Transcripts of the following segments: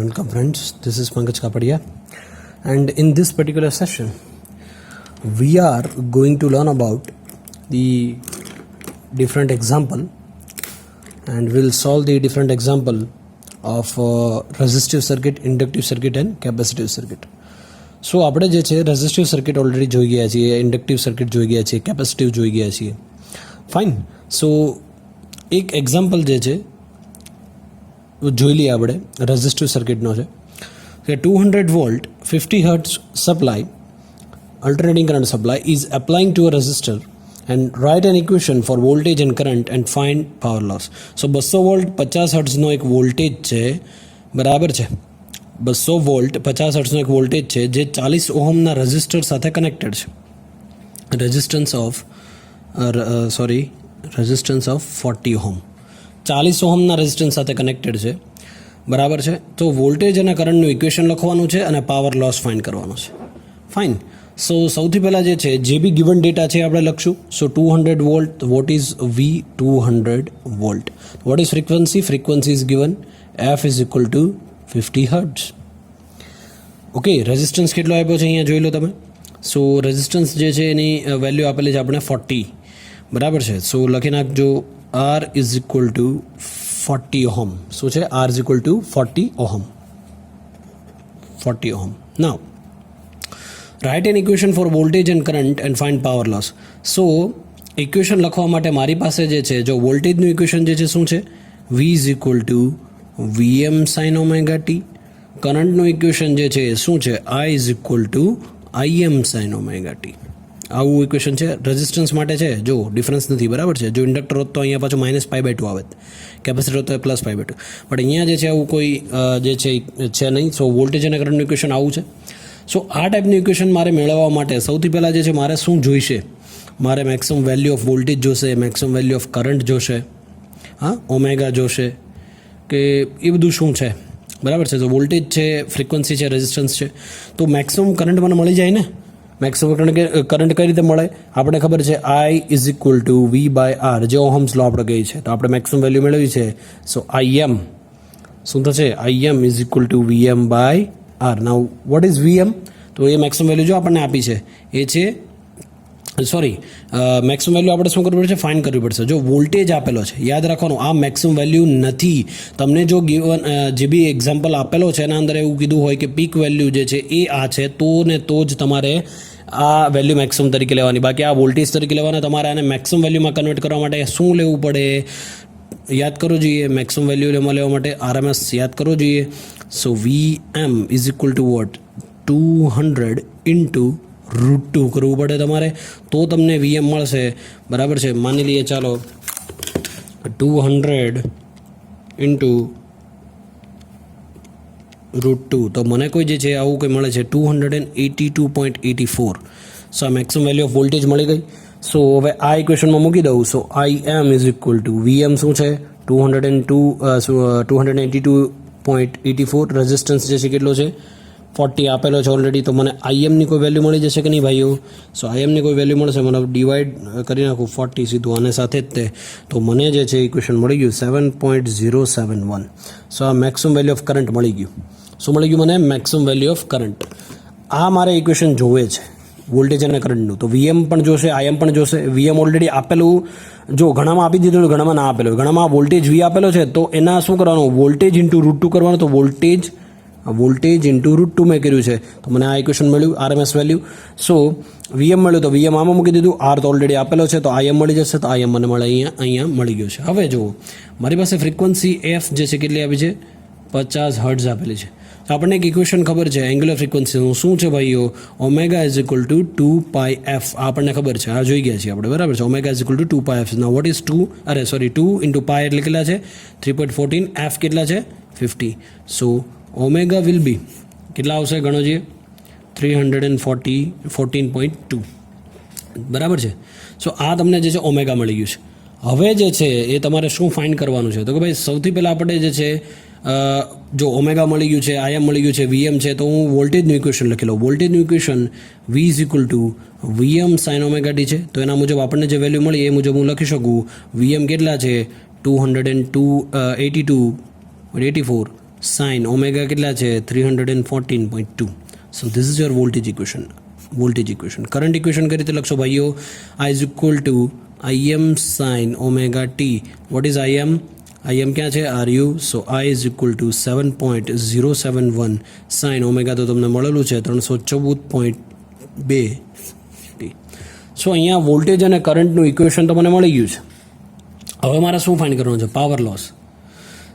Welcome friends, this is Pankaj Kapadia, and in this particular session we are going to learn about the different example, and we'll solve the different example of resistive circuit, inductive circuit and capacitive circuit. So આપણે જે છે resistive circuit already જોઈ ગયા છીએ, inductive circuit જોઈ ગયા છીએ, capacitive જોઈ ગયા છીએ. ફાઇન. સો એક એક્ઝામ્પલ જે છે જોઈ લઈએ આપણે રેઝિસ્ટિવ સર્કિટનો છે કે 200 volt 50 hertz supply alternating current supply is applying to a resistor and write an equation for voltage and current and find power loss. So 200 volt 50 હર્ટ્ઝનો એક વોલ્ટેજ છે, બરાબર છે. 200 વોલ્ટ 50 હર્ટ્ઝનો એક વોલ્ટેજ છે જે 40 ઓહમના રેઝિસ્ટર સાથે કનેક્ટેડ છે. રેઝિસ્ટન્સ ઓફ 40 ઓહમ, 40 ઓહમના રેઝિસ્ટન્સ સાથે કનેક્ટેડ છે, બરાબર છે. તો વોલ્ટેજ અને કરંટનું ઇક્વેશન લખવાનું છે અને પાવર લોસ ફાઇન્ડ કરવાનો છે. ફાઇન. સો સૌથી પહેલાં જે બી ગિવન ડેટા છે આપણે લખશું. So 200 volt, what is V? 200 volt. What is frequency? Frequency is given F is equal to 50 hertz. Okay, resistance કેટલો આપ્યો છે અહીંયા જોઈ લો તમે. સો રેઝિસ્ટન્સ જે છે એની વેલ્યુ આપેલી છે આપણે 40, બરાબર છે. સો લખી નાખજો R is equal to 40 ohm. શું છે? R is equal to 40 ohm. 40 ohm. Now write an equation for voltage and current and find power loss. So equation લખવા માટે મારી પાસે જે છે, જો વોલ્ટેજનું ઇક્વેશન જે છે શું છે? V is equal to VM sign omega T. કરંટનું ઇક્વેશન જે છે શું છે? I is equal to IM sine omega T. આવું ઇક્વેશન છે. રેઝિસ્ટન્સ માટે છે, જો ડિફરન્સ નથી, બરાબર છે. જો ઇન્ડક્ટર હોત તો અહીંયા પાછું -π/2 આવે, કેપેસિટર હોત તો +π/2, બટ અહીંયા જે છે આવું કોઈ જે છે નહીં. સો વોલ્ટેજ અને કરંટનું ઇક્વેશન આવું છે. સો આ ટાઈપનું ઇક્વેશન મારે મેળવવા માટે સૌથી પહેલાં જે છે મારે શું જોઈશે? મારે મેક્સિમમ વેલ્યુ ઓફ વોલ્ટેજ જોશે, મેક્સિમમ વેલ્યુ ઓફ કરંટ જોશે, હા, ઓમેગા જોશે, કે એ બધું શું છે, બરાબર છે. તો વોલ્ટેજ છે, ફ્રીક્વન્સી છે, રેઝિસ્ટન્સ છે. તો મેક્સિમમ કરંટ મને મળી જાય ને. મેક્સિમમ કરંટ કઈ રીતે મળે? આપણે ખબર છે I is equal two V/R, જે ઓહમ્સ લો આપણે ગઈ છે. તો આપણે મેક્સિમમ વેલ્યુ મેળવી છે. સો IM શું થશે? IM is equal two VM/R. Now what is VM? તો એ મેક્સિમમ વેલ્યુ જો આપણને આપી છે એ છે, મેક્સિમમ વેલ્યુ આપણે શું કરવું પડશે? ફાઇન્ડ કરવી પડશે. જો વોલ્ટેજ આપેલો છે, યાદ રાખવાનું આ મેક્સિમમ વેલ્યુ નથી. તમને જો ગિવન જે બી એક્ઝામ્પલ આપેલો છે એના અંદર એવું કીધું હોય કે પીક વેલ્યુ જે છે એ આ છે, તો ને તો જ તમારે આ વેલ્યુ મેક્સિમમ તરીકે લેવાની. બાકી આ વોલ્ટેજ તરીકે લેવાના. તમારે આને મેક્સિમમ વેલ્યુમાં કન્વર્ટ કરવા માટે શું લેવું પડે? યાદ કરવું જોઈએ. મેક્સિમમ વેલ્યુ લેવા માટે RMS યાદ કરવું જોઈએ. So VM is equal to what? 200 into √2 કરવું પડે તમારે, તો તમને VM મળશે, બરાબર છે. માની લઈએ ચાલો 200 ઇન્ટુ √2, તો મને કોઈ જે છે આવું કંઈ મળે છે 282.84. સો આ મેક્સિમમ વેલ્યુ ઓફ વોલ્ટેજ મળી ગઈ. સો હવે આ ઇક્વેશનમાં મૂકી દઉં. સો IM is equal to VM શું છે? 282.84. રેઝિસ્ટન્સ જે છે કેટલો છે? 40 આપેલો છે ઓલરેડી. તો મને IMની કોઈ વેલ્યુ મળી જશે કે નહીં ભાઈઓ? સો IMની કોઈ વેલ્યુ મળશે. મને ડિવાઈડ કરી નાખું 40 સીધું આને સાથે જ તે, તો મને જે છે ઇક્વેશન મળી ગયું 7.071. સો આ મેક્સિમમ વેલ્યુ ઓફ કરંટ મળી ગયું. શું મળી ગયું મને? Maximum value of current. આ મારે ઇક્વેશન જોવે છે વોલ્ટેજ અને કરંટનું. તો VM પણ જોશે, IM પણ જોશે. VM ઓલરેડી આપેલું, જો ઘણામાં આપી દીધેલું, ઘણામાં ના આપેલું. ઘણામાં વોલ્ટેજ V આપેલો છે તો એના શું કરવાનું? વોલ્ટેજ ઇન્ટુ √2 કરવાનું. તો વોલ્ટેજ ઇન્ટુ √2 મેં કર્યું છે, તો મને આ ઇક્વેશન મળ્યું, RMS વેલ્યુ. સો VM મળ્યું તો VM આમાં મૂકી દીધું. R તો ઓલરેડી આપેલો છે, તો IM મળી જશે. તો IM મને મળે અહીંયા મળી ગયું છે. હવે જુઓ, મારી પાસે ફ્રીક્વન્સી F જે છે કેટલી આપી છે? 50 હર્ટ્ઝ આપેલી છે. તો આપણને એક ઇક્વેશન ખબર છે એંગ્યુલર ફ્રીક્વન્સીનું. શું છે ભાઈઓ? Omega is equal two 2πf. આપણને ખબર છે, આ જોઈ ગયા છીએ આપણે, બરાબર છે. Omega is equal two 2πf. ના વોટ ઇઝ 2 ઇન્ટુ પાય એટલે કેટલા છે? 3.14. F કેટલા છે? 50. સો ઓમેગા વિલ બી કેટલા આવશે? ગણો જોઈએ, 314.2, બરાબર છે. સો આ તમને જે છે ઓમેગા મળી ગયું છે. હવે જે છે એ તમારે શું ફાઇન્ડ કરવાનું છે? તો કે ભાઈ સૌથી પહેલાં આપણે જે છે જો ઓમેગા મળી ગયું છે, IM મળી ગયું છે, VM છે, તો હું વોલ્ટેજનું ઇક્વેશન લખી લઉં. વોલ્ટેજનું equation V is equal to VM sign omega T છે. તો એના મુજબ આપણને જે વેલ્યુ મળી એ મુજબ હું લખી શકું. VM કેટલા છે? 282.84 સાઇન ઓમેગા કેટલા છે 314.2. સો this is your voltage equation. Current equation કઈ રીતે લખશો ભાઈઓ? I is equal to Im sin omega t. What is Im? Im ક્યાં છે? Ru. So I is equal to 7.071 sin omega તો તમને મળેલું છે 314.2 t. સો અહીંયા વોલ્ટેજ અને કરંટનું ઇક્વેશન તો મને મળી ગયું છે. હવે મારે શું ફાઇન્ડ કરવાનું છે? Power loss.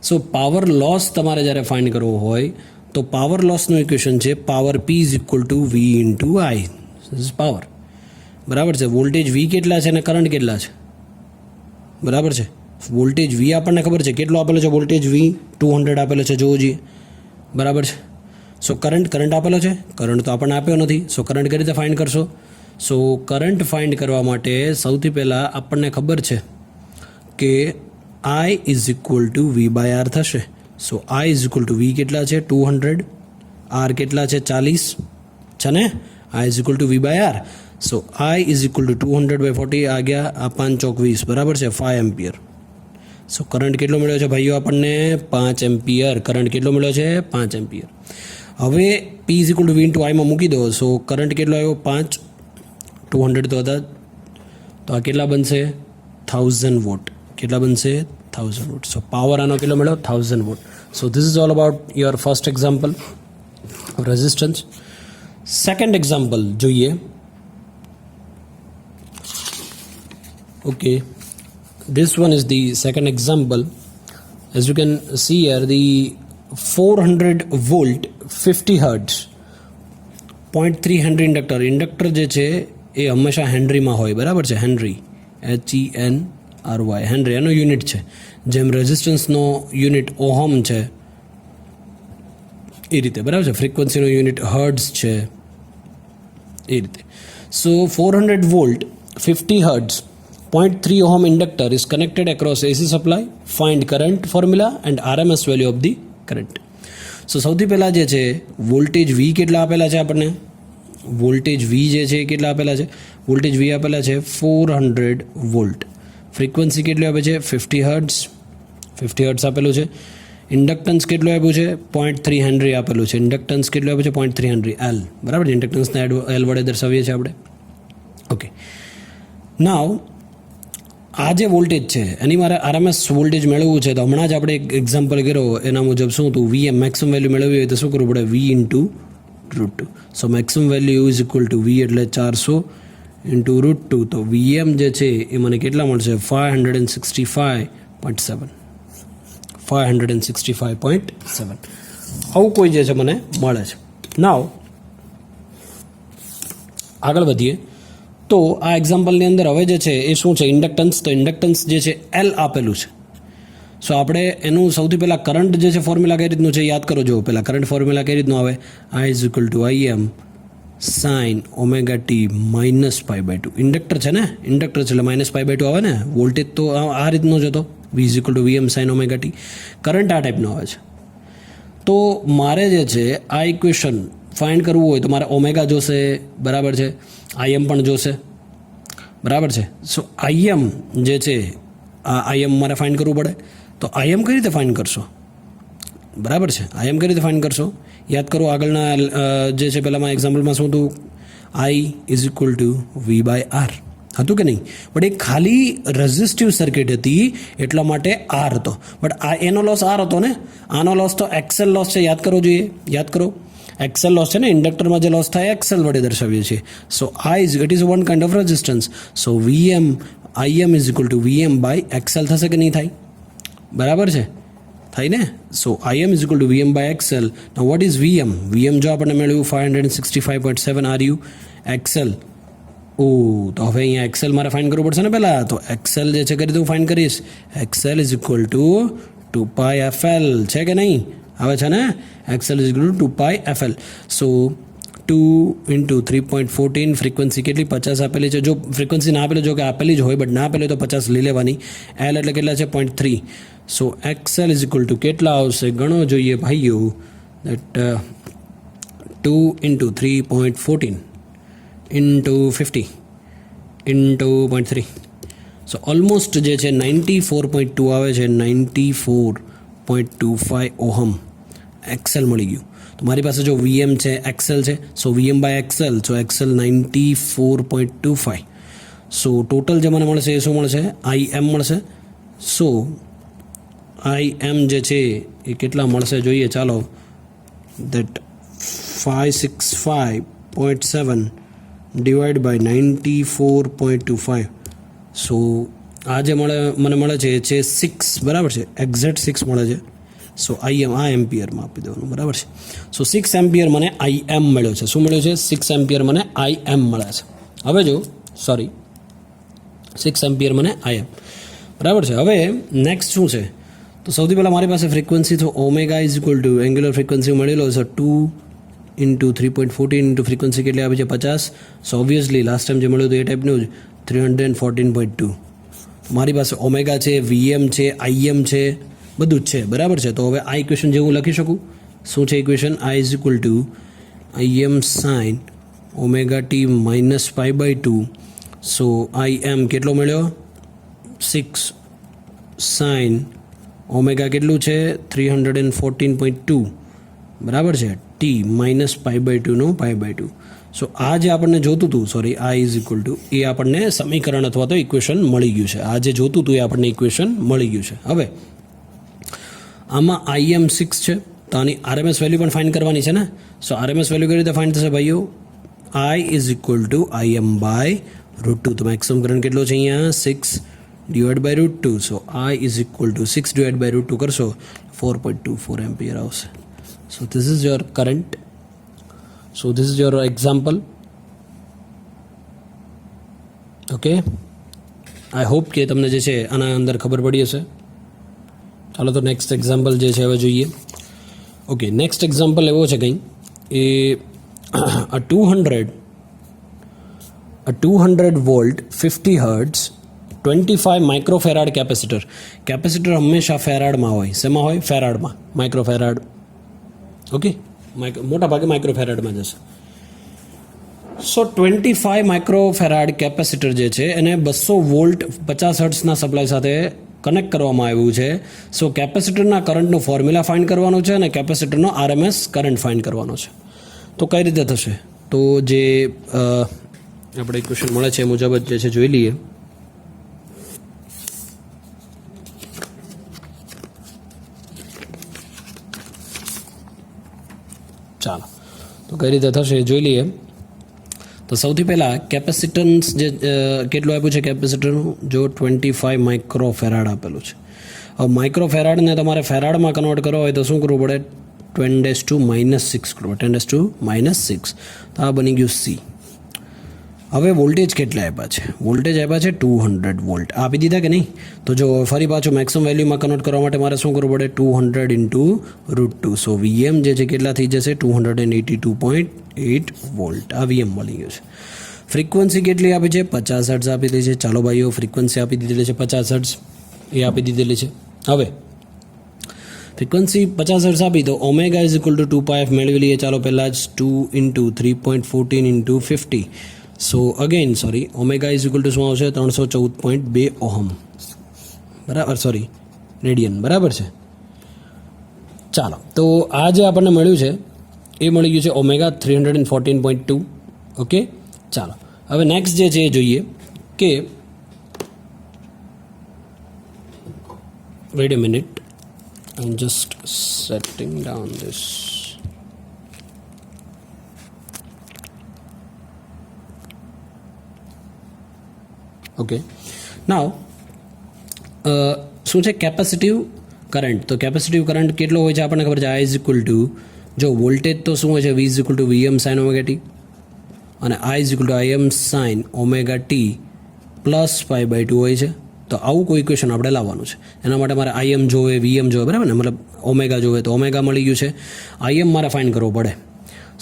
So power loss તમારે જ્યારે ફાઇન્ડ કરવો હોય તો પાવર લોસનું ઇક્વેશન છે power P is equal to V into I. This is power. બરાબર છે. વોલ્ટેજ V કેટલા છે અને કરંટ કેટલા છે? બરાબર છે. વોલ્ટેજ V આપણને ખબર છે કેટલો આપેલો છે. વોલ્ટેજ V 200 આપેલો છે, જોવો જોઈએ. બરાબર છે. સો કરંટ આપેલો છે. કરંટ તો આપણને આપ્યો નથી. સો કરંટ કઈ રીતે ફાઇન્ડ કરશો? સો કરંટ ફાઇન્ડ કરવા માટે સૌથી પહેલાં આપણને ખબર છે કે I is equal to V by R થશે. So I is equal to V કેટલા છે 200, R કેટલા છે 40 છે ને. I is equal to V by R. So I is equal to 200/40 આ ગયા, આ 5 ચોક 20, બરાબર છે, 5 એમ્પિયર. સો કરંટ કેટલો મળ્યો છે ભાઈઓ આપણને? 5 એમ્પિયર. કરંટ કેટલો મળ્યો છે? 5 એમ્પિયર. હવે P is equal to V into આઈમાં મૂકી દો. સો કરંટ કેટલો આવ્યો? 5, 200 તો હતા, તો આ કેટલા બનશે? 1000 વોટ. કેટલા બનશે? 1000 વોટ. સો પાવર આનો કેટલો મળ્યો? 1000 watt. So this is all about your first example of resistance. Second example જોઈએ. Okay, this one is the second example. As you can see here, the 400 volt 50 hertz 0.3 henry inductor જે છે એ હંમેશા હેનરીમાં હોય. બરાબર છે. હેનરી, HENRY, હેનરી એનો unit છે. જેમ રેઝિસ્ટન્સનો યુનિટ ઓહમ છે એ રીતે. બરાબર છે. ફ્રીક્વન્સીનો યુનિટ હર્ટ્ઝ છે એ રીતે. સો 400 volt 50 hertz 0.3 ohm inductor is connected across AC supply. Find current formula and RMS value of the current. સો સૌથી પહેલાં જે છે વોલ્ટેજ V કેટલા આપેલા છે આપણને? વોલ્ટેજ V જે છે એ કેટલા આપેલા છે? વોલ્ટેજ V આપેલા છે 400 વોલ્ટ. ફ્રીક્વન્સી કેટલી આપે છે? 50 hertz. 50 hertz આપેલું છે. ઇન્ડક્ટન્સ કેટલું આપ્યું છે? 0.3 હેનરી આપેલું છે. ઇન્ડક્ટન્સ કેટલું આપ્યું છે? 0.3 હેનરી, L. બરાબર છે. ઇન્ડક્ટન્સને L વડે દર્શાવીએ છીએ આપણે. ઓકે, નાવ આ જે વોલ્ટેજ છે એની મારે આરએમએસ વોલ્ટેજ મેળવવું છે. તો હમણાં જ આપણે એક એક્ઝામ્પલ કર્યો એના મુજબ શું હતું? VM મેક્સિમમ વેલ્યુ મેળવવી હોય તો શું કરવું પડે? V into √2. So maximum value is equal to V એટલે 400 ઇન્ટુ √2. તો VM જે છે એ મને કેટલા મળશે? 565.7. 565.7 આવું કોઈ જે છે મને મળે છે. નાવ આગળ વધીએ. તો આ એક્ઝામ્પલની અંદર હવે જે છે એ શું છે? ઇન્ડક્ટન્સ. તો ઇન્ડક્ટન્સ જે છે L આપેલું છે. સો આપણે એનું સૌથી પહેલાં કરંટ જે છે ફોર્મ્યુલા કઈ રીતનું છે યાદ કરો. જો પહેલાં કરંટ ફોર્મ્યુલા કઈ રીતનું આવે? I is equal to Im sin omega t minus pi/2. Inductor છે ને, ઇન્ડક્ટર છે એટલે -pi/2 આવે ને. વોલ્ટેજ તો આ રીતનો જ હતો, V is equal to Vm sin omega t. Current આ ટાઈપનો આવે છે. તો મારે જે છે આ ઇક્વેશન ફાઇન્ડ કરવું હોય તો મારે ઓમેગા જોશે. બરાબર છે. Im પણ જોશે. બરાબર છે. સો Im જે છે આ Im મારે ફાઇન્ડ કરવું પડે. તો Im કઈ રીતે ફાઇન્ડ કરશો? બરાબર છે. Im કઈ રીતે ફાઇન્ડ કરશો? યાદ કરો આગળના જે છે પહેલાંમાં એક્ઝામ્પલમાં શું હતું? I is equal to V by R હતું કે નહીં? બટ એ ખાલી રેઝિસ્ટિવ સર્કિટ હતી એટલા માટે R હતો. બટ આ એનો લોસ R હતો ને. આનો લોસ તો એક્સેલ લોસ છે. યાદ કરવો જોઈએ. યાદ કરો. એક્સેલ લોસ છે ને, ઇન્ડક્ટરમાં જે લોસ થાય એક્સેલ વડે દર્શાવીએ છીએ. So it is one kind of resistance. So Im is equal to VM by XL થશે કે નહીં થાય? બરાબર છે, થાય ને. So Im is equal to VM by XL. Now what is VM? VM જો આપણને મેળવ્યું 565.7 RU. એક્સેલ, તો હવે અહીંયા એક્સેલ મારે ફાઇન્ડ કરવું પડશે ને પહેલાં. તો એક્સેલ જે છે કરી દઉં, ફાઇન્ડ કરીશ. Excel is equal two 2πfL છે કે નહીં? આવે છે ને. XL is equal two 2πfL. So 2 into 3.14. Frequency કેટલી? 50 આપેલી છે. જો ફ્રીક્વન્સી ના આપેલી, જો કે આપેલી જ હોય બટ ના આપેલી તો 50 લઈ લેવાની. L એટલે કેટલા છે? 0.3. સો એક્સએલ ઇઝ ઇક્વલ ટુ કેટલા આવશે? ગણો જોઈએ ભાઈઓ. That 2 into 3.14 into 50 into 0.3. So almost જે છે 94.2 આવે છે. 94.25 ઓહમ. એક્સએલ મળી ગયું. તો મારી પાસે જો વીએમ છે, એક્સએલ છે, so VM by XL, so XL 94.25. So total જે મને મળશે એ શું મળશે? આઈએમ મળશે. સો આઈએમ જે છે એ કેટલા મળશે જોઈએ, ચાલો. That 565.7 divide by 94.25. સો આ જે મને મળે છે એ છે 6, બરાબર છે, એક્ઝેક્ટ 6 મળે છે. સો આઈએમ આ એમ્પિયરમાં આપી દેવાનું, બરાબર છે. સો 6 એમ્પિયર મને આઈએમ મળ્યો છે. શું મળ્યું છે? 6 એમ્પિયર મને આઈએમ મળે છે. હવે જો 6 એમ્પિયર મને આઈએમ, બરાબર છે. હવે નેક્સ્ટ શું છે? તો સૌથી પહેલાં મારી પાસે ફ્રીક્વન્સી, તો omega is equal two angular frequency મળેલો છે 2 ઇન્ટુ 3.14 ઇન્ટુ ફ્રીક્વન્સી કેટલી આપી છે? 50. સો ઓબ્વિયસલી લાસ્ટ ટાઈમ જે મળ્યું હતું એ ટાઈપનું જ 314.2. મારી પાસે ઓમેગા છે, વીએમ છે, આઈએમ છે, બધું જ છે, બરાબર છે. તો હવે આ ઇક્વેશન જે હું લખી શકું, શું છે equation? I is equal to IM sine omega T minus pi by 2. So I M કેટલો મળ્યો? 6 સાઇન ઓમેગા કેટલું છે? 314.2, બરાબર છે. ટી માઇનસ પાઈ બાય 2નું પાઈ બાય 2. સો આ જે આપણને જોતું હતું, સોરી, આ ઇઝ ઇક્વલ ટુ, એ આપણને સમીકરણ અથવા તો ઇક્વેશન મળી ગયું છે. આ જે જોતું હતું એ આપણને ઇક્વેશન મળી ગયું છે. હવે આમાં આઈએમ 6 છે, તો આની આરએમએસ વેલ્યુ પણ ફાઇન્ડ કરવાની છે ને. સો આરએમએસ વેલ્યુ કઈ રીતે ફાઇન્ડ થશે ભાઈઓ? I is equal to I M by √2. તો મેક્સિમમ કરંટ કેટલો છે અહીંયા? 6 divide by √2. So I is equal to 6 divide by √2 કરશો 4.24 એમ્પિયર આવશે. So this is your current. So this is your example. Okay, I hope કે તમને જે છે આના અંદર ખબર પડી હશે. ચાલો તો નેક્સ્ટ એક્ઝામ્પલ જે છે હવે જોઈએ. ઓકે, નેક્સ્ટ એક્ઝામ્પલ એવો છે કંઈ એ 200 વોલ્ટ 50 હર્ટ્ઝ 25 માઇક્રોફેરાડ કેપેસિટર હંમેશા ફેરાડમાં હોય. શેમાં હોય? ફેરાડમાં, માઇક્રોફેરાડ. ઓકે, મોટા ભાગે માઇક્રોફેરાડમાં જશે. સો 25 માઇક્રોફેરાડ કેપેસિટર જે છે એને 200 વોલ્ટ 50 હર્ટ્ઝના સપ્લાય સાથે કનેક્ટ કરવામાં આવ્યું છે. સો કેપેસિટરના કરંટનું ફોર્મ્યુલા ફાઇન્ડ કરવાનું છે અને કેપેસિટરનો આરએમએસ કરંટ ફાઇન્ડ કરવાનો છે. તો કઈ રીતે થશે? તો જે આપણે ઇક્વેશન મળે છે એ મુજબ જ જે છે જોઈ લઈએ. ચાલો તો કઈ રીતે થશે એ જોઈ લઈએ. તો સૌથી પહેલાં કેપેસિટન્સ જે કેટલું આપ્યું છે કેપેસિટરનું? જો 25 માઇક્રોફેરાડ આપેલું છે. હવે માઇક્રોફેરાડને તમારે ફેરાડમાં કન્વર્ટ કરવો હોય તો શું કરવું પડે? 10⁻⁶ કરવું, 10⁻⁶. તો આ બની ગયું સી. હવે વોલ્ટેજ કેટલા આપ્યા છે? વોલ્ટેજ આપ્યા છે 200 વોલ્ટ. આપી દીધા કે નહીં? તો જો ફરી પાછું મેક્સિમમ વેલ્યુમાં કન્વર્ટ કરવા માટે મારે શું કરવું પડે? 200 ઇન્ટુ √2. સો વીએમ જે છે કેટલા થઈ જશે? 282.8 વોલ્ટ. આ વીએમ મળી ગયું છે. ફ્રીક્વન્સી કેટલી આપી છે? 50 હર્ટ્ઝ આપી દીધી છે. ચાલો ભાઈઓ, ફ્રીક્વન્સી આપી દીધેલી છે 50 હર્ટ્ઝ, એ આપી દીધેલી છે. હવે ફ્રીક્વન્સી 50 હર્ટ્ઝ આપી તો omega is equal two 2πf મેળવી લઈએ. ચાલો પહેલાં જ 2 into 3.14 into 50. So again sorry, omega is equal two શું આવશે? 314.2 ઓહમ, બરાબર, સોરી રેડિયન, બરાબર છે. ચાલો તો આ જે આપણને મળ્યું છે એ મળી ગયું છે ઓમેગા 314.2. ઓકે, ચાલો હવે નેક્સ્ટ જે છે એ જોઈએ કે wait a minute, I am just setting down this. Okay, now શું છે કેપેસિટિવ કરંટ? તો કેપેસિટિવ કરંટ કેટલો હોય છે આપણને ખબર છે. આઈ ઇઝ ઇક્વલ ટુ, જો વોલ્ટેજ તો શું હોય છે? V is equal to VM sine omega T, અને I is equal to IM sine omega T plus pi by 2 હોય છે. તો આવું કોઈ ઇક્વેશન આપણે લાવવાનું છે. એના માટે મારે આઈએમ જોવે, વીએમ જોવે, બરાબર ને, મતલબ ઓમેગા જોવે. તો ઓમેગા મળી ગયું છે, આઈએમ મારે ફાઇન્ડ કરવો પડે.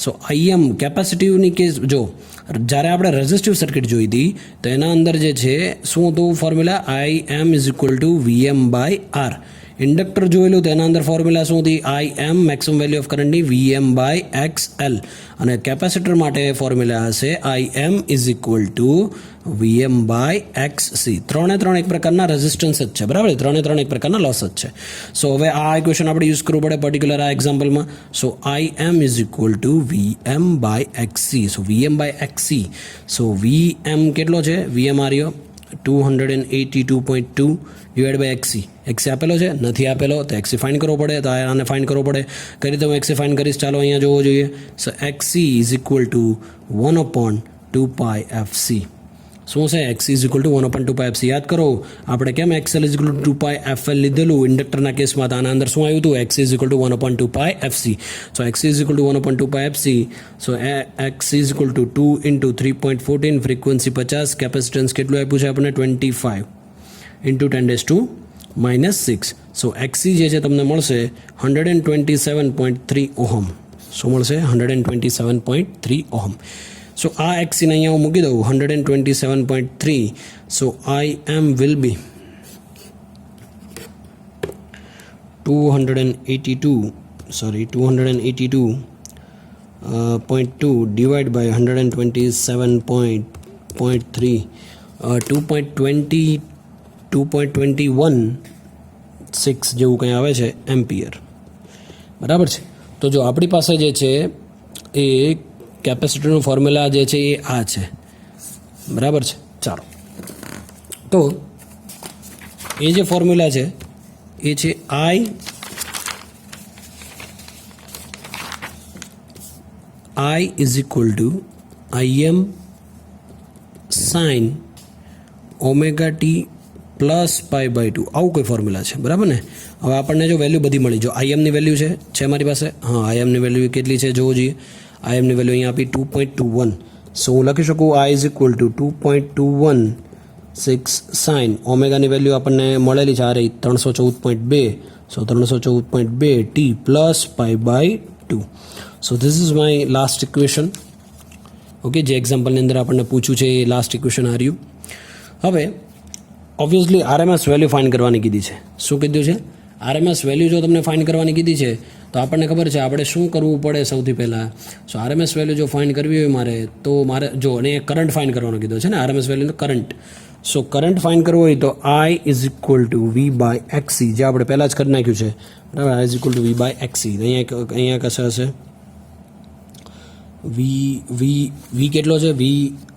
સો આઈએમ કેપેસિટિવની કેસ, જો જ્યારે આપણે રેઝિસ્ટિવ સર્કિટ જોઈ હતી તો એના અંદર જે છે શું હતું formula? I M is equal to V M by R inductor જોયેલું તેના અંદર ફોર્મ્યુલા શું હતી? IM મેક્સિમમ વેલ્યુ ઓફ કરંટની VM/XL, અને કેપેસિટર માટે ફોર્મ્યુલા હશે IM is equal two VM/XC. ત્રણે એક પ્રકારના રેઝિસ્ટન્સ જ છે, બરાબર? ત્રણે એક પ્રકારના લોસ જ છે. સો હવે આ ઇક્વેશન આપણે યુઝ કરવું પડે પર્ટિક્યુલર આ એક્ઝામ્પલમાં. સો IM is equal two VM/XC. So VM/XC, so VM કેટલો છે? VM આર્યો 282.2 ડિવાઇડ બાય XC. XC આપેલો છે? નથી આપેલો, તો XC ફાઇન્ડ કરવો પડે. તો આને ફાઇન્ડ કરવો પડે. કઈ રીતે હું XC ફાઇન્ડ કરીશ? ચાલો અહીંયા જોવો જોઈએ. સો XC is equal to 1/2πfc. શું છે? XC is equal to 1/2πfc. યાદ કરો, આપણે કેમ XL is equal two 2πfl લીધેલું ઇન્ડક્ટરના કેસમાં? તો આના અંદર શું આવ્યું હતું? XC is equal to 1/2πfc. So XC is equal to 1/2πfc. So XC is equal two 2 into 3.14, frequency 50, capacitance કેટલું આપ્યું છે આપણને? 25 ઇન્ટુ 10⁻⁻6. સો XC જે છે તમને મળશે 127.3 ઓહમ. શું મળશે? 127.3 ઓહમ. સો આ XC ને અહીંયા હું મૂકી દઉં 127.3. So IM will be 282.2 divide by 127.3, 2.21.6 જેવું કંઈ આવે છે એમ્પિયર, બરાબર છે. તો જો આપણી પાસે જે છે એ કેપેસિટરનું ફોર્મ્યુલા જે છે એ આ છે, બરાબર છે. ચાલો, તો એ જે ફોર્મ્યુલા છે એ છે I is equal to IM sine omega T plus π/2. આવું કોઈ ફોર્મ્યુલા છે, બરાબર ને? હવે આપણને જો વેલ્યુ બધી મળી, જો IMની વેલ્યુ છે મારી પાસે. હા, IMની વેલ્યુ કેટલી છે જોવો જોઈએ. IMની વેલ્યુ અહીંયા આપી 2.21. સો હું લખી શકું I is equal to 2.216 sine ઓમેગાની વેલ્યુ આપણને મળેલી છે આ રહી 314.2. So 314.2 T plus π/2. So this is my last equation. Okay, જે એક્ઝામ્પલની અંદર આપણને પૂછ્યું છે એ લાસ્ટ ઇક્વેશન આ રહ્યું. હવે ઓબ્વિયસલી RMS વેલ્યુ ફાઇન્ડ કરવાની કીધી છે. શું કીધું છે? RMS વેલ્યુ જો તમને ફાઇન્ડ કરવાની કીધી છે તો આપણને ખબર છે આપણે શું કરવું પડે સૌથી પહેલાં. સો RMS વેલ્યુ જો ફાઇન્ડ કરવી હોય તો મારે જો અને કરંટ ફાઇન્ડ કરવાનો કીધો છે ને, RMS વેલ્યુનો કરંટ. સો કરંટ ફાઇન્ડ કરવો હોય તો I is equal two V/XC, જે આપણે પહેલાં જ કરી નાખ્યું છે, બરાબર? I is equal two V/XC. અહીંયા કશે હશે વી કેટલો છે?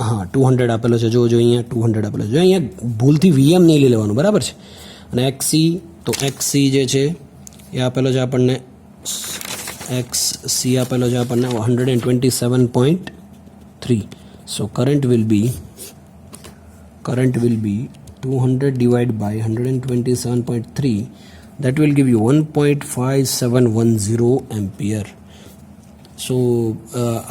હા 200 આપેલો છે. જો અહીંયા 200 આપેલો છે. અહીંયા ભૂલથી VM નહીં લઈ લેવાનું, બરાબર છે? અને XC, તો XC જે છે એ આપેલો છે આપણને, XC આપેલો છે આપણને 127.3. So current will be 200 divide by 127.3. that will give you 1.5710 ampere. So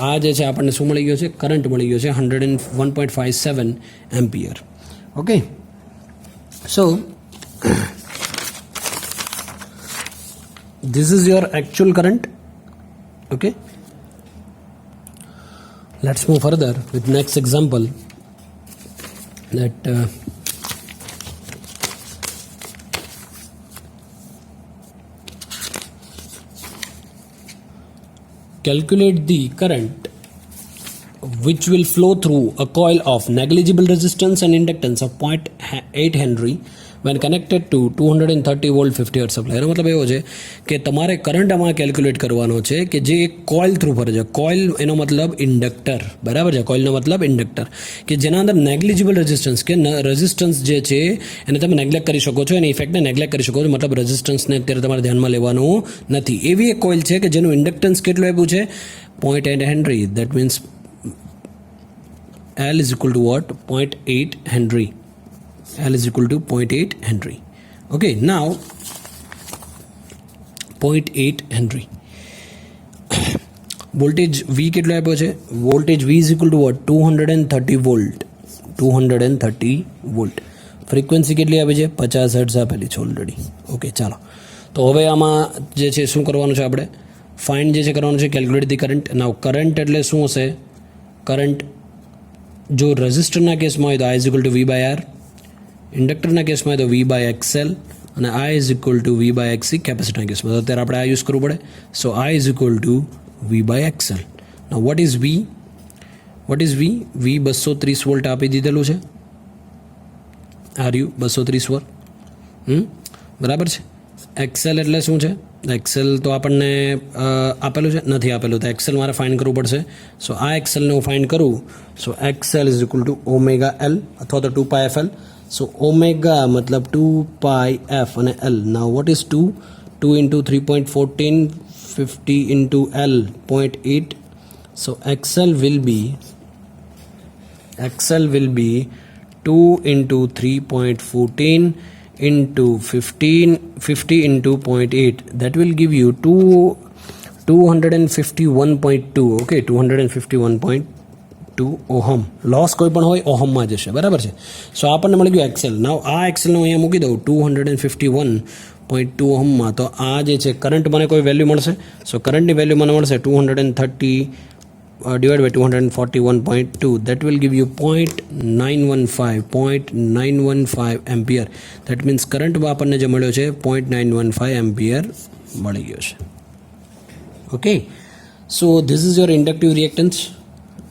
આ જે છે આપણને શું મળી ગયો છે? કરંટ મળી ગયો છે 101.57 ampere. Okay, so this is your actual current. Okay, let's move further with next example, that calculate the current which will flow through a coil of negligible resistance and inductance of 0.8 Henry when connected to 230 volt 50 hertz supply. એનો મતલબ એવો છે કે તમારે current આમાં calculate કરવાનો છે કે જે એક કોઇલ થ્રુ ફરે છે. કોઇલ એનો મતલબ ઇન્ડક્ટર, બરાબર છે? કોઇલનો મતલબ ઇન્ડક્ટર, કે જેના અંદર નેગ્લિજિબલ રેઝિસ્ટન્સ કે રેઝિસ્ટન્સ જે છે એને તમે નેગ્લેક્ટ કરી શકો છો, એની ઇફેક્ટને નેગ્લેક્ટ કરી શકો છો. મતલબ રેઝિસ્ટન્સને અત્યારે તમારે ધ્યાનમાં લેવાનું નથી. એવી એક કોઇલ છે કે જેનું ઇન્ડક્ટન્સ કેટલું આપ્યું છે? 0.8 henry. That means L is equal to what? 0.8 Henry. L is equal to 0.8 Henry. Okay, now 0.8 Henry. Voltage V કેટલો આપ્યો છે? Voltage V is equal to what? 230 volt. 230 volt. Frequency કેટલી આપી છે? 50 હર્ટ્ઝ આપેલી છે ઓલરેડી. ઓકે, ચાલો. તો હવે આમાં જે છે શું કરવાનું છે? આપણે ફાઇન્ડ જે છે કરવાનું છે calculate the current. Now current એટલે શું હશે? કરંટ જો રેઝિસ્ટરના કેસમાં હોય તો I is equal to V/R, ઇન્ડક્ટરના કેસમાં હોય તો V/XL, અને I is equal to V by XC કેપેસિટરના કેસમાં. તો અત્યારે આપણે આ યુઝ કરવું પડે. So I is equal to V by XL. Now what is V? V 230 volt આપી દીધેલું છે. RU 230 volt. બરાબર છે. XL એટલે શું છે? XL તો આપણને આપેલું છે, નથી આપેલું, તો XL મારે ફાઇન્ડ કરવું પડશે. સો આ XL ને હું ફાઇન્ડ કરું. સો XL is equal two omega L અથવા તો 2πfL. સો ઓમેગા મતલબ 2πf અને L. Now what is 2 into 3.14 50 into L 0.8. So XL will be 2 into 3.14 into 50 into 0.8. That will give you 251.2. Okay, 251.2 ohm. Loss કોઈ પણ હોય ઓહમમાં જશે, બરાબર છે. સો આપણને મળી ગયું XL. નાવ આ XL નું અહીંયા મૂકી દઉં 251.2 ઓહમમાં. તો આ જે છે કરંટ મને કોઈ વેલ્યુ મળશે. સો કરંટની વેલ્યુ મને મળશે 230 divided by 241.2. that will give you 0.915 ampere. that means current આપણને જે મળ્યો છે 0.915 ampere મળી ગયો છે. okay, so this is your inductive reactance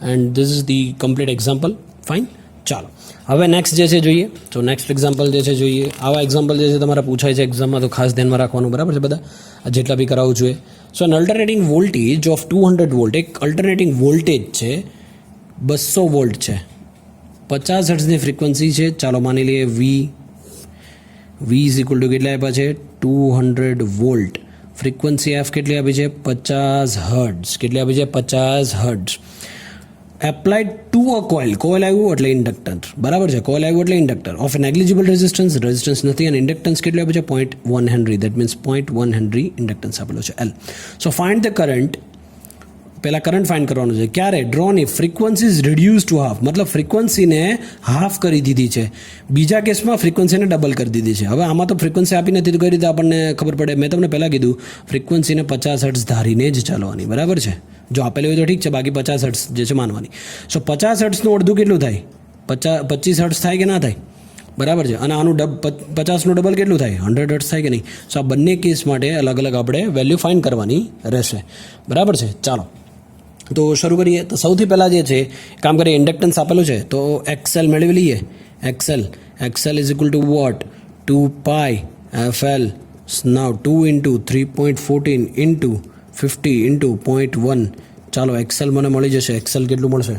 and this is the complete example. fine, ચાલો હવે નેક્સ્ટ જે છે જોઈએ. તો નેક્સ્ટ એક્ઝામ્પલ જે છે જોઈએ. આવા એક્ઝામ્પલ જે છે તમારા પૂછાય છે એક્ઝામમાં, તો ખાસ ધ્યાનમાં રાખવાનું, બરાબર છે બધા, જેટલા બી કરાવવું જોઈએ. So an alternating voltage of 200 volt, એક અલ્ટરનેટિંગ વોલ્ટેજ છે 200 વોલ્ટ છે, 50 હર્ટ્ઝની ફ્રીક્વન્સી છે. ચાલો માની લઈએ V ઇઝ ઇક્વલ ટુ કેટલા આપ્યા છે 200 વોલ્ટ. ફ્રીક્વન્સી F કેટલી આપી છે 50 હર્ટ્ઝ. કેટલી આપી છે 50 hertz. Applied to a coil. Coil આવ્યું એટલે ઇન્ડક્ટર, બરાબર છે. કોઇલ આવ્યું એટલે inductor of A negligible resistance નથી, અને ઇન્ડક્ટન્સ કેટલું આપે છે 0.1 henry. That means 0.1 henry inductance આપેલો છે L. So find the current. પહેલાં કરંટ ફાઇન્ડ કરવાનું છે. ક્યારે? ડ્રોની frequency is reduce two half, મતલબ ફ્રીક્વન્સીને હાફ કરી દીધી છે. બીજા કેસમાં ફ્રીક્વન્સીને ડબલ કરી દીધી છે. હવે આમાં તો ફ્રીક્વન્સી આપી નથી, તો કઈ રીતે આપણને ખબર પડે? મેં તમને પહેલાં કીધું ફ્રીક્વન્સીને 50 હર્ટ્ઝ ધારીને જ ચાલવાની, બરાબર છે. જો આપેલી હોય તો ઠીક છે, બાકી 50 હર્ટ્ઝ જે છે માનવાની. સો 50 હર્ટ્ઝનું અડધું કેટલું થાય? 25 હર્ટ્ઝ થાય કે ના થાય? બરાબર છે. અને આનું 50નું ડબલ કેટલું થાય? 100 હર્ટ્ઝ થાય કે નહીં? સો આ બંને કેસ માટે અલગ અલગ આપણે વેલ્યુ ફાઇન્ડ કરવાની રહેશે, બરાબર છે. ચાલો તો શરૂ કરીએ. તો સૌથી પહેલાં જે છે કામ કરીએ, ઇન્ડક્ટન્સ આપેલું છે તો XL મેળવી લઈએ. XL is equal to what 2πfL. Now 2 into 3.14 into 50 into 0.1. ચાલો XL મને મળી જશે. XL કેટલું મળશે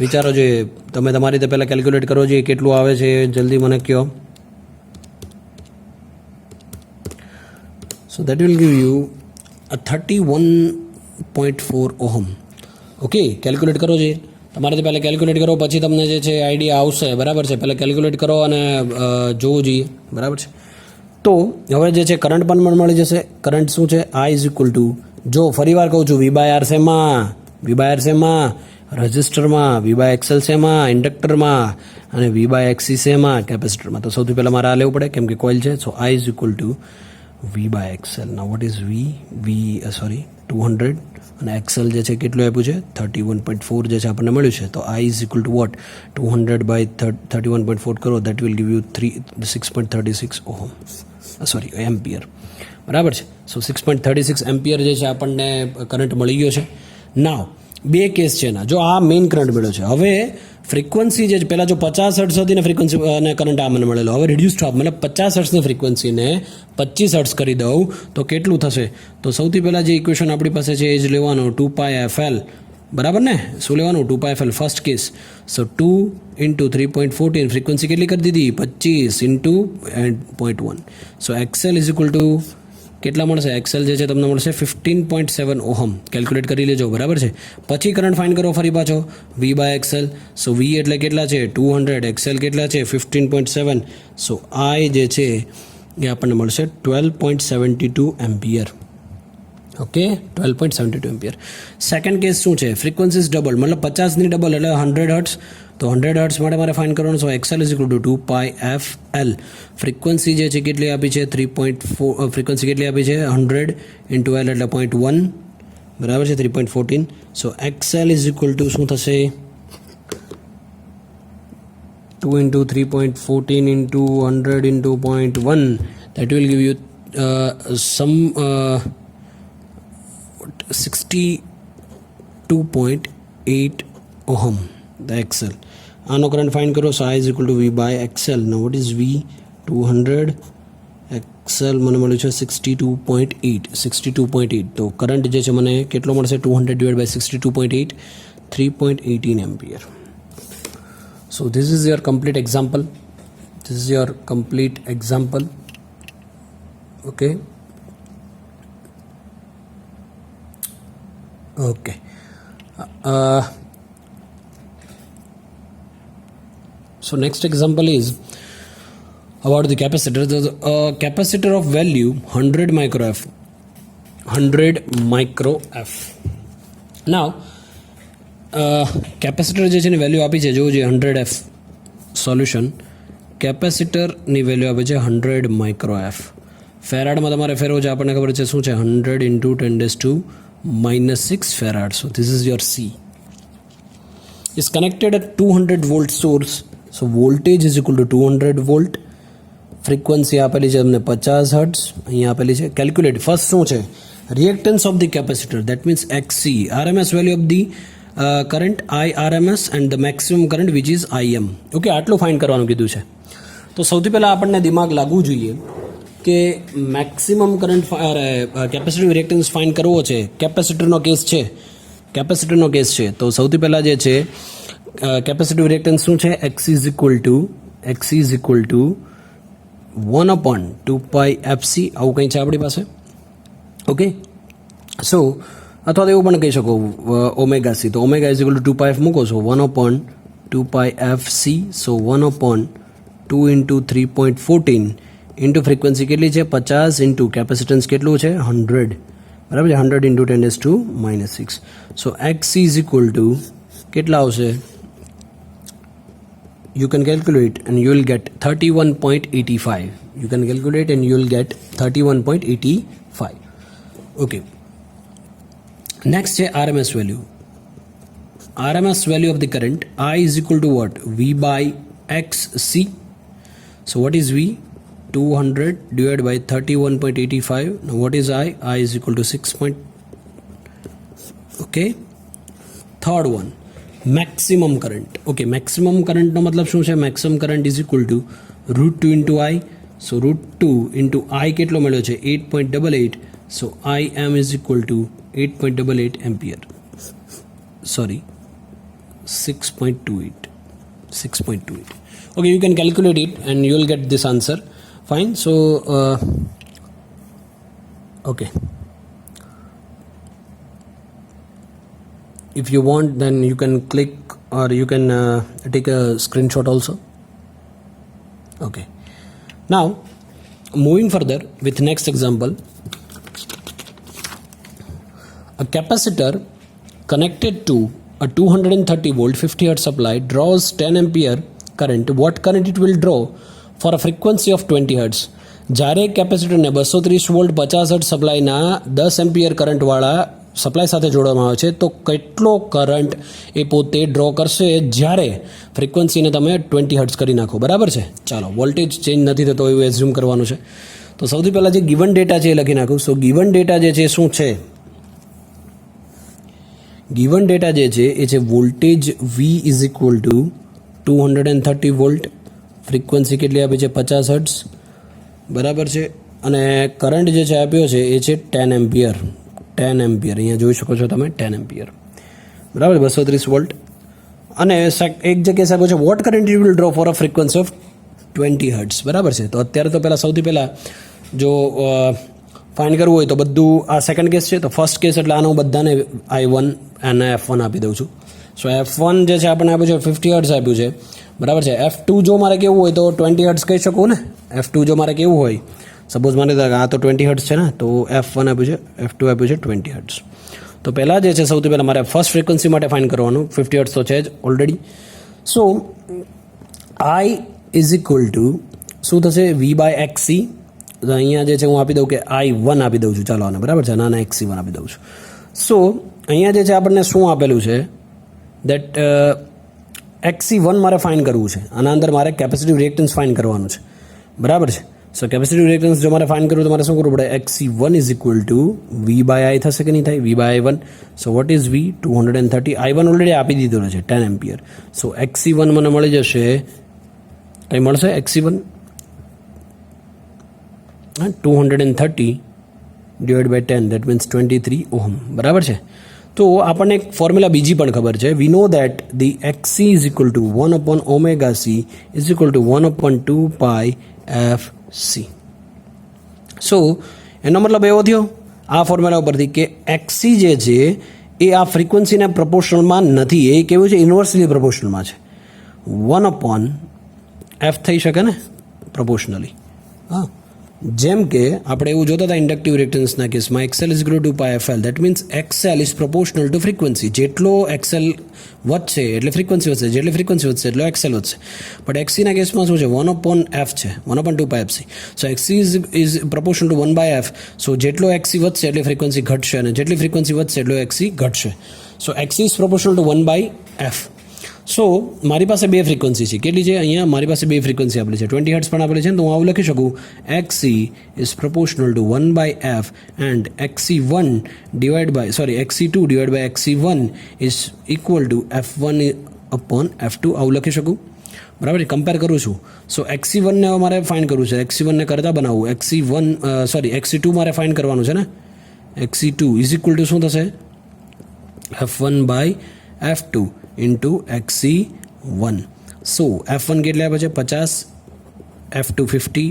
વિચારો જોઈએ. તમે તમારી રીતે પહેલાં કેલ્ક્યુલેટ કરો જોઈએ કેટલું આવે છે, જલ્દી મને કહો. So that will give you 31.4 ohm. Okay, calculate કરો જોઈએ તમારે. તો પહેલાં કેલ્ક્યુલેટ કરો, પછી તમને જે છે આઈડિયા આવશે, બરાબર છે. પહેલાં કેલ્ક્યુલેટ કરો અને જોવું જોઈએ, બરાબર છે. તો હવે જે છે કરંટ પણ મળી જશે. કરંટ શું છે? I ઇઝ ઇક્વલ ટુ, જો ફરી વાર કહું છું, V બાય R શેમાં? V બાય R શેમાં? રજિસ્ટરમાં. V બાય XL શેમાં? ઇન્ડક્ટરમાં. અને V બાય XC શેમાં? કેપેસિટરમાં. તો સૌથી પહેલાં મારે આ લેવું પડે કેમ કે કોઇલ છે. So I is equal to V by XL. Now what is V 200 અને XL જે છે કેટલું આપ્યું છે 31.4 જે છે આપણને મળ્યું છે. તો I is equal to what 200 by 31.4 કરો. That will give you 6.36 ohm, sorry ampere, બરાબર છે. સો 6.36 એમ્પિયર જે છે આપણને કરંટ મળી ગયો છે. નાવ બે કેસ છે એના. જો આ મેઇન કરંટ મળ્યો છે. હવે ફ્રીક્વન્સી જે પહેલાં જો 50 હર્ટ્ઝ હતી ને ફ્રીક્વન્સી અને કરંટ આ મને મળેલો, હવે રિડ્યુસ થવા મતલબ 50 હર્ટ્ઝની ફ્રીક્વન્સીને 25 હર્ટ્ઝ કરી દઉં તો કેટલું થશે? તો સૌથી પહેલાં જે ઇક્વેશન આપણી પાસે છે એ જ લેવાનું, 2πfL, બરાબર ને? શું લેવાનું? 2πfL first case. So 2 into 3.14 frequency કેટલી કરી દીધી 25 into 0.1. So XL is equal to કેટલા મળશે? XL જે છે તમને મળશે 15.7 ઓહમ. કેલ્ક્યુલેટ કરી લેજો, બરાબર છે. પછી કરંટ ફાઇન્ડ કરો ફરી પાછો V by XL. So V એટલે કેટલા છે 200, XL કેટલા છે 15.7. સો I જે છે એ આપણને મળશે 12.72 ampere. Okay, 12.72 ampere. Second case શું છે? ફ્રીક્વન્સીઝ ડબલ, મતલબ 50ની ડબલ એટલે 100 હર્ટ્ઝ. તો 100 હર્ટ્ઝ માટે મારે ફાઇન્ડ કરવાનું. સો XL is equal two 2πfL. Frequency જે છે કેટલી આપી છે 3.4. ફ્રીક્વન્સી કેટલી આપી છે 100 ઇન્ટુ L એટલે 0.1, બરાબર છે 3.14. સો XL ઇઝ ઇક્વલ ટુ શું થશે 2 into 3.14 into 100 into 0.1. that will give you some 62.8 ohm, the XL. આનો કરંટ ફાઇન્ડ કરો, so I is equal to V by XL. now what is V? 200, XL મને મળ્યું છે 62.8. તો કરંટ જે છે મને કેટલો મળશે? 200 divided by 62.8, 3.18 ampere. so this is your complete example. Okay. So next example is about the capacitor. The capacitor of value 100 microF. Now capacitor જે છે એની વેલ્યુ આપી છે, જોવું જોઈએ 100F સોલ્યુશન. કેપેસિટરની વેલ્યુ આપે છે 100 માઇક્રો એફ. ફેરાડમાં તમારે ફેરવો છે, આપણને ખબર છે શું છે, 100 into 10⁻⁻6 farad. So this is your C. is connected at 200 volt source. so voltage is equal to 200 volt. Frequency આપેલી છે તમને 50 હર્ટ્ઝ, અહીંયા આપેલી છે. કેલ્ક્યુલેટ ફર્સ્ટ શું છે? Reactance of the capacitor, that means XC. RMS value of the current IRMS and the maximum current which is IM. Okay, આટલું find કરવાનું કીધું છે. તો સૌથી પહેલાં આપણને દિમાગ લાગવું જોઈએ કે maximum current capacitive reactance find કરવો છે. કેપેસિટરનો કેસ છે. તો સૌથી પહેલાં જે છે કેપેસિટિવ રિએક્ટન્સ શું છે? XC is equal to 1/2πfc. આવું કંઈ છે આપણી પાસે. ઓકે, સો અથવા તો એવું પણ કહી શકો ઓમેગા સી. તો omega is equal two 2πf મૂકો છો, 1/2πfc. સો 1/2 into 3.14 ઇન્ટુ ફ્રીક્વન્સી કેટલી છે? 50 ઇન્ટુ કેપેસિટન્સ કેટલું છે? 100. બરાબર છે, 100 into 10⁻⁻6. So XC is equal to કેટલા આવશે? You can calculate and you will get 31.85. Okay. Next છે RMS value. RMS value of the current I is equal to what? V by XC. So what is V? 200 divided by 31.85. Now what is I? I is equal to 6. Okay. Third one, maximum current. Okay, maximum current નો મતલબ શું છે? maximum current is equal to √2 into I. So √2 into I કેટલો મળ્યો છે? 8.88. So IM is equal to 8.88 ampere. Sorry, 6.28. Okay, you can calculate it and you will get this answer. Fine. So okay, if you want then you can click or you can take a screenshot also. Okay, now moving further with next example. A capacitor connected to a 230 volt 50 hertz supply draws 10 ampere current. What current it will draw for a frequency of 20 hertz? જ્યારે કેપેસિટરને 230 volt 50 hertz સપ્લાયના 10 ampere કરંટવાળા supply સાથે જોડવામાં આવે છે, તો કેટલો current એ પોતે draw કરશે જ્યારે ફ્રીક્વન્સીને તમે 20 હર્ટ્ઝ કરી નાખો. બરાબર છે? ચાલો, વોલ્ટેજ ચેન્જ નથી થતો એવું એઝ્યુમ કરવાનું છે. તો સૌથી પહેલાં જે ગિવન ડેટા છે એ લખી નાખું. સો ગિવન ડેટા જે છે શું છે? ગિવન ડેટા જે છે એ છે voltage V is equal two 230 volt, frequency કેટલી આપી છે? 50 હર્ટ્ઝ. બરાબર છે, અને કરંટ જે છે આપ્યો છે એ છે 10 એમ્પિયર. અહીંયા જોઈ શકો છો તમે 10 એમ્પિયર. બરાબર, 230 વોલ્ટ. અને એક જગ્યાએ સાહેબ છે what current you will draw for a frequency of 20 hertz. બરાબર છે, તો અત્યારે તો સૌથી પહેલાં જો ફાઇન્ડ કરવું હોય તો બધું આ સેકન્ડ કેસ છે. તો ફર્સ્ટ કેસ એટલે આનો બધાને I1 અને F1 આપી દઉં છું. સો F1 જે છે આપણને આપ્યું છે 50 હર્ટ્ઝ આપ્યું છે. બરાબર છે. F2 જો મારે કેવું હોય તો 20 હર્ટ્ઝ કહી શકું ને. F2 જો મારે કેવું હોય, સપોઝ માની લો આ તો 20 હર્ટ્ઝ છે ને, તો F1 આપ્યું છે, F2 આપ્યું છે 20 હર્ટ્ઝ. તો પહેલાં જે છે સૌથી પહેલાં મારે ફર્સ્ટ ફ્રીક્વન્સી માટે ફાઇન્ડ કરવાનું. 50 હર્ટ્ઝ તો છે જ already. So I is equal two શું થશે? V by XC. તો અહીંયા જે છે હું આપી દઉં કે I1 આપી દઉં છું. ચાલો આને, બરાબર છે, નાના XC1 આપી દઉં છું. સો અહીંયા જે છે આપણને શું આપેલું છે? દેટ XC1 મારે ફાઇન્ડ કરવું છે. આના અંદર મારે કેપેસિટિવ રિએક્ટન્સ ફાઇન્ડ કરવાનું છે. બરાબર છે. સો કેપેસિટી રિએક્ટન્સ જો મારે ફાઇન્ડ કરવું તો મારે શું કરવું પડે XC1 is equal two V/I થશે કે નહીં થાય V/I1. So what is V 230 I1 already આપી દીધેલો છે 10 એમ્પિયર. સો XC1 મને મળી જશે કંઈ મળશે XC1 230 divide by 10 that means 23 ohm બરાબર છે. તો આપણને એક ફોર્મ્યુલા બીજી પણ ખબર છે. We know that the XC is equal to 1/ωc is equal to 1/2πfc. So એનો મતલબ એવો થયો આ ફોર્મ્યુલા ઉપરથી કે XC જે છે એ આ ફ્રીક્વન્સીના પ્રપોર્શનલમાં નથી, એ કેવું છે ઇન્વર્સલી પ્રપોર્શનલમાં છે. 1/f થઈ શકે ને પ્રપોર્શનલી. હા, જેમ કે આપણે એવું જોતા હતા ઇન્ડક્ટિવ રિએક્ટન્સના કેસમાં XL is equal two πfl. That means XL is proportional two frequency. જેટલો XL વધશે એટલે ફ્રીક્વન્સી વધશે, જેટલી ફ્રીક્વન્સી વધશે એટલો XL વધશે. બટ XCના કેસમાં શું છે 1/f છે 1/2πfc. So XC is proportional to 1/f. સો જેટલો XC વધશે એટલી ફ્રીક્વન્સી ઘટશે અને જેટલી ફ્રીક્વન્સી વધશે એટલો XC ઘટશે. સો XC is proportional to 1/f. સો મારી પાસે બે ફ્રીક્વન્સી છે. કેટલી છે અહીંયા મારી પાસે બે ફ્રીક્વન્સી આપેલી છે 20 હર્ટ્ઝ પણ આપેલી છે. તો હું આવું લખી શકું XC is proportional to 1/f and XC2 divide by XC1 is equal to f1/f2. આવું લખી શકું બરાબર. કમ્પેર કરું છું. સો XC1ને હવે મારે ફાઇન્ડ કરવું છે. XC1ને કરતાં બનાવવું. XC2 મારે ફાઇન્ડ કરવાનું છે ને. XC2 ઇઝ ઇક્વલ ટુ શું થશે f1/f2 into XC1. સો F1 કેટલા આપે છે 50, F2 50,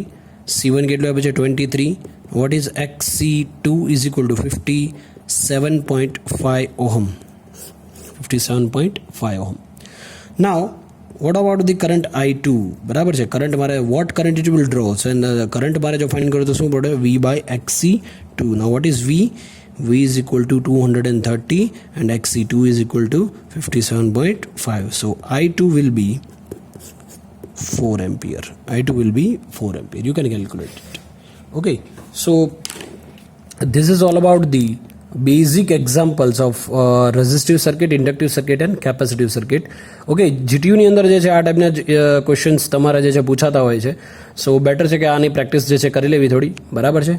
C1 કેટલું આપે છે 23. What is XC2 is equal to 57.5 ohm. 57.5 ohm. Now what about the current I2? બરાબર છે. કરંટ મારે what current it will draw. So current મારે જો ફાઇન્ડ કરવું તો શું પડે V/XC2. Now what is V is equal to 230 and XC2 is equal to 57.5. So I2 will be 4 ampere. I2 will be 4 ampere. You can calculate it. Okay. So this is all about the basic examples of resistive circuit, inductive circuit and capacitive circuit. Okay. GTU ની અંદર જે છે આ ટાઈપના questions તમારા જે છે પૂછાતા હોય છે. સો બેટર છે કે આની પ્રેક્ટિસ જે છે કરી લેવી થોડી. બરાબર છે.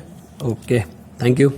Okay, thank you.